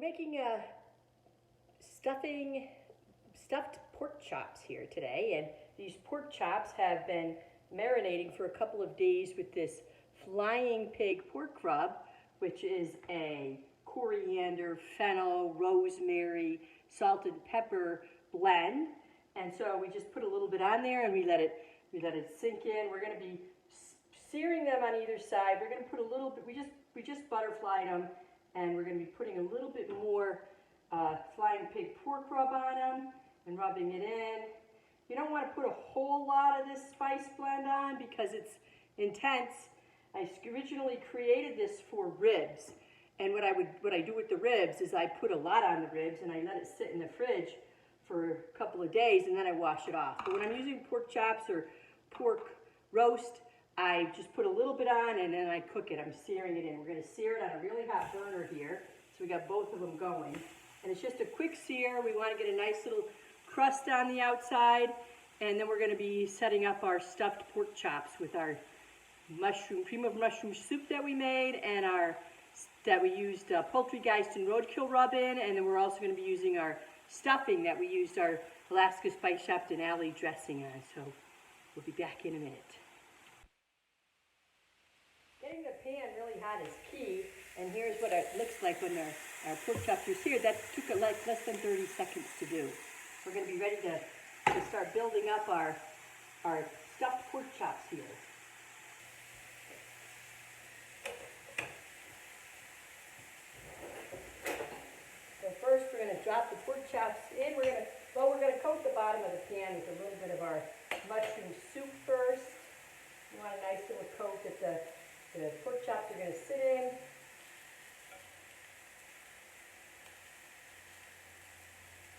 making stuffed pork chops here today, and these pork chops have been marinating for a couple of days with this flying pig pork rub, which is a coriander, fennel, rosemary, salt and pepper blend. And so we just put a little bit on there and we let it sink in. We're going to be searing them on either side. We're going to put a little bit, we just butterflied them, and we're going to be putting a little bit more flying pig pork rub on them and rubbing it in. You don't want to put a whole lot of this spice blend on because it's intense. I originally created this for ribs, and what I do with the ribs is I put a lot on the ribs and I let it sit in the fridge for a couple of days and then I wash it off. But when I'm using pork chops or pork roast, I just put a little bit on and then I cook it. I'm searing it in. We're going to sear it on a really hot burner here. So we got both of them going. And it's just a quick sear. We want to get a nice little crust on the outside. And then we're going to be setting up our stuffed pork chops with our cream of mushroom soup that we made and that we used Poultrygeist and roadkill rub in. And then we're also going to be using our stuffing that we used our Alaska Spice Shop Denali dressing on. So we'll be back in a minute. Getting the pan really hot is key, and here's what it looks like when our pork chops are seared. That took like less than 30 seconds to do. We're going to be ready to start building up our stuffed pork chops here. So first we're going to drop the pork chops in. We're going to coat the bottom of the pan with a little bit of our mushroom soup first. You want a nice little coat that the pork chops are going to sit in.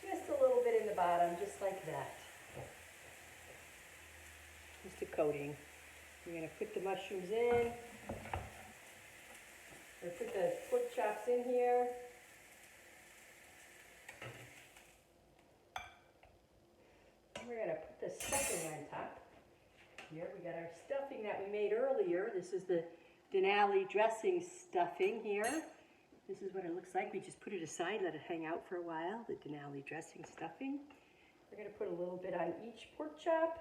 Just a little bit in the bottom, just like that. Just a coating. We're going to put the mushrooms in. We're going to put the pork chops in here. And we're going to put the stuffing on top. Here we got our stuffing that we made earlier. This is the Denali dressing stuffing here. This is what it looks like. We just put it aside, let it hang out for a while, the Denali dressing stuffing. We're going to put a little bit on each pork chop.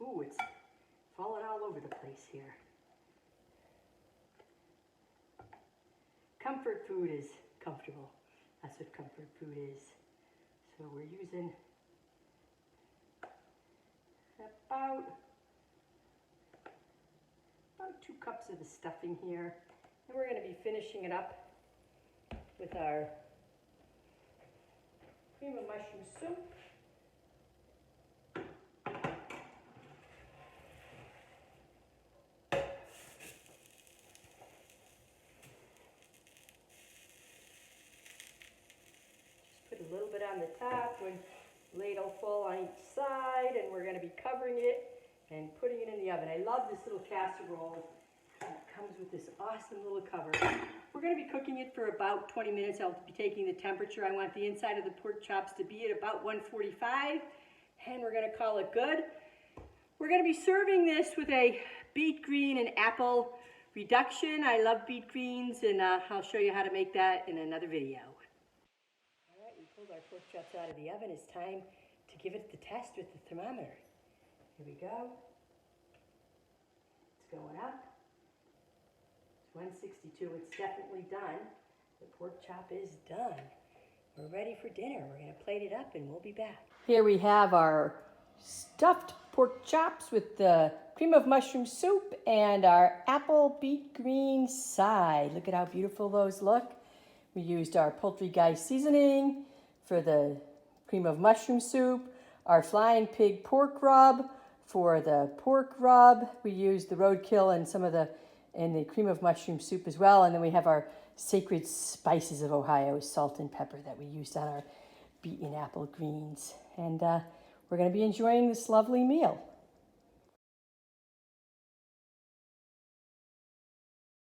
Ooh, it's falling all over the place here. Comfort food is comfortable. That's what comfort food is. So we're using about 2 cups of the stuffing here. And we're going to be finishing it up with our cream of mushroom soup. Put a little bit on the top, one ladle full on each side, and we're going to be covering it and putting it in the oven. I love this little casserole. It comes with this awesome little cover. We're going to be cooking it for about 20 minutes. I'll be taking the temperature. I want the inside of the pork chops to be at about 145, and we're going to call it good. We're going to be serving this with a beet green and apple reduction. I love beet greens, and I'll show you how to make that in another video. Pulled our pork chops out of the oven. It's time to give it the test with the thermometer. Here we go. It's going up. It's 162. It's definitely done. The pork chop is done. We're ready for dinner. We're going to plate it up and we'll be back. Here we have our stuffed pork chops with the cream of mushroom soup and our apple beet green side. Look at how beautiful those look. We used our Poultrygeist seasoning for the cream of mushroom soup, our flying pig pork rub for the pork rub. We used the roadkill and some of the cream of mushroom soup as well. And then we have our sacred spices of Ohio, salt and pepper that we used on our beet and apple greens. And we're going to be enjoying this lovely meal.